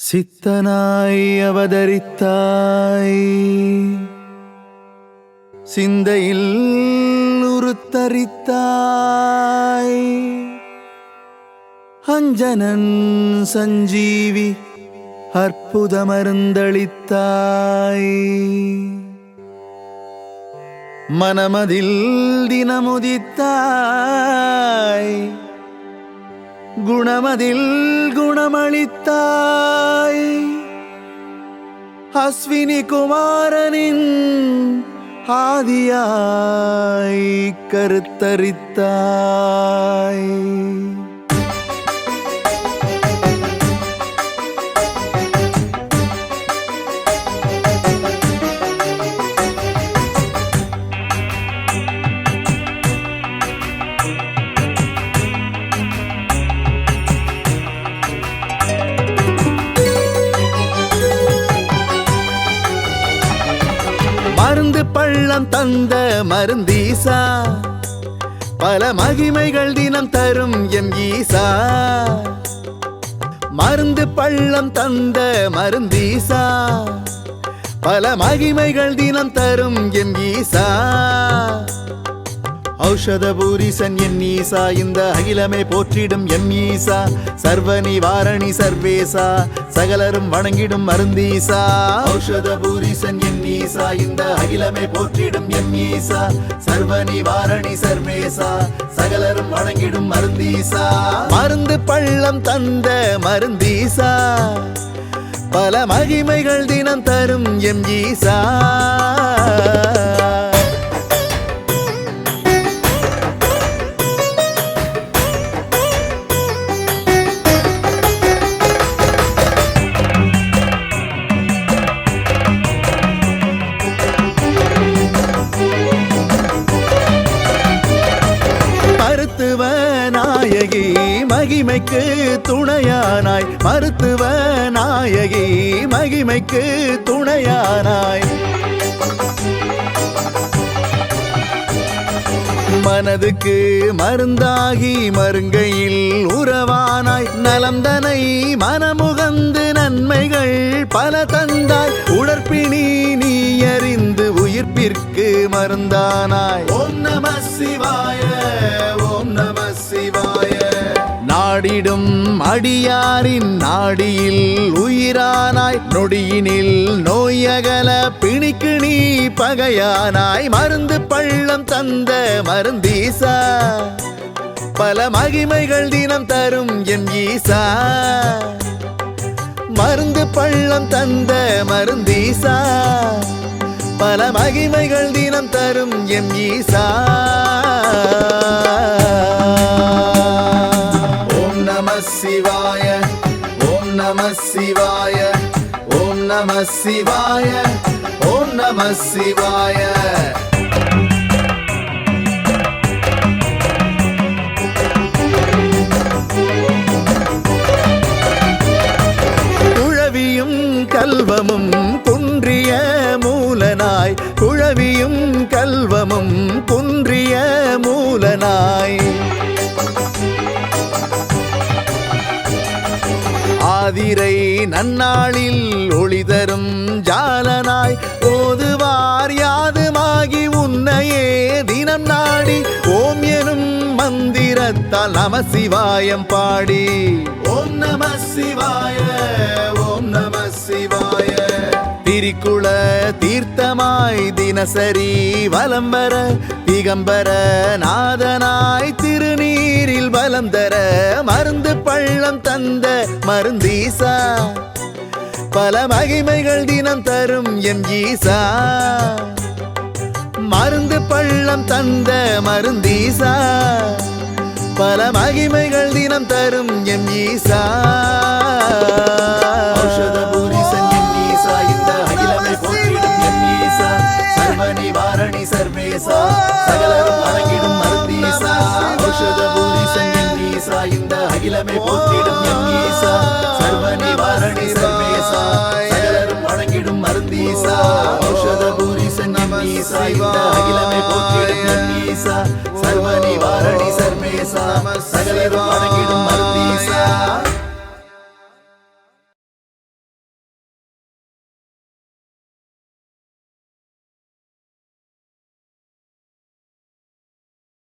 சித்தனாய் அவதரித்தாய், சிந்தையில் உருத்தரித்தாய். அஞ்சனன் சஞ்சீவி அற்புதமருந்தளித்தாய். மனமதில் தினமுதித்தாய், குணமதில் குணமளித்தாய். அஸ்வினி குமாரனின் ஆதியாய் கருத்தரித்தாய். மருந்து பள்ளம் தந்த மருந்தீசா, பல மகிமைகள் தினம் தரும் எம் ஈசா. மருந்து பள்ளம் தந்த மருந்தீசா, பல மகிமைகள் தினம் தரும் எம் ஈசா. ஔஷத பூரிசன் என் ஈசா, இந்த அகிலமே போற்றிடும் எம் ஈசா. சர்வ நிவாரணி சர்வேசா, சகலரும் வணங்கிடும் மருந்தீசா. ஔஷத பூரிசன் என் ஈசா, இந்த அகிலமே போற்றிடும் எம் ஈசா. சர்வ நிவாரணி சர்வேசா, சகலரும் வணங்கிடும் மருந்தீசா. மருந்து பள்ளம் தந்த மருந்தீசா, பல மகிமைகள் தினம் தரும் எம் ஈசா. மருத்துவ நாயகி மகிமைக்கு துணையானாய், மருத்துவ நாயகி மகிமைக்கு துணையானாய். மனதுக்கு மருந்தாகி மருங்கையில் உறவானாய். நலம்தனை மனமுகந்து நன்மைகள் பல தந்தாய். உடற்பிணி நீ அறிந்து உயிர்ப்பிற்கு மருந்தானாய். ஓம் நம சிவாய, ஓம் நம சிவாய. நாடிடும் அடியாரின் நாடியில் உயிரானாய். நொடியினில் நோயகல பிணிக்கு நீ பகையானாய். மருந்து பள்ளம் தந்த மருந்தீசா, பல மகிமைகள் தினம் தரும் எம் ஈசா. மருந்து பள்ளம் தந்த மருந்தீசா, பல மகிமைகள் தினம் தரும் எம் ஈசா. ஓம் நம சிவாய, ஓம் நம சிவாய, ஓம் நம சிவாய, ஓம் நம சிவாய. குழவியும் கல்வமும் குன்றிய மூலனாய், குழவியும் கல்வமும் குன்றிய மூலனாய். ஆதிரை நன்னாளில் ஒளி தரும் ஜாலனாய். ஓதுவார் யாதுமாகி உன்னையே தினம் நாடி. ஓம் எனும் மந்திரத்தால் நம சிவாயம் பாடி. ஓம் நம சிவாய, ஓம் நம சிவாய. திரிக்குள தீர்த்தமாய் தினசரி வலம் வர, திகம்பர நாதனாய் திருநீரில் வலம் தர. மருந்து பள்ளம் தந்த மருந்தீசா, பல மகிமைகள் தினம் தரும் எம் ஈசா. மருந்து பள்ளம் தந்த மருந்தீசா, பல மகிமைகள் தினம் தரும் எம் ஈசா. ஔஷத பூரிசன் என் ஈசா, இந்த அகிலமே போற்றிடும் எம் ஈசா. சர்வ நிவாரணி சர்வேசா, சகலரும் வணங்கிடும் மருந்தீசா. ஔஷத பூரிசன் என் ஈசா, இந்த அகிலமே போற்றிடும் எம் ஈசா. சர்வ நிவாரணி சர்வேசா, சகலரும் வணங்கிடும் மருந்தீசா. ஔஷத பூரிசன் என் ஈசா, இந்த அகிலமே போற்றிடும் எம் ஈசா. சர்வ நிவாரணி சர்வேசா, சகலரும் வணங்கிடும்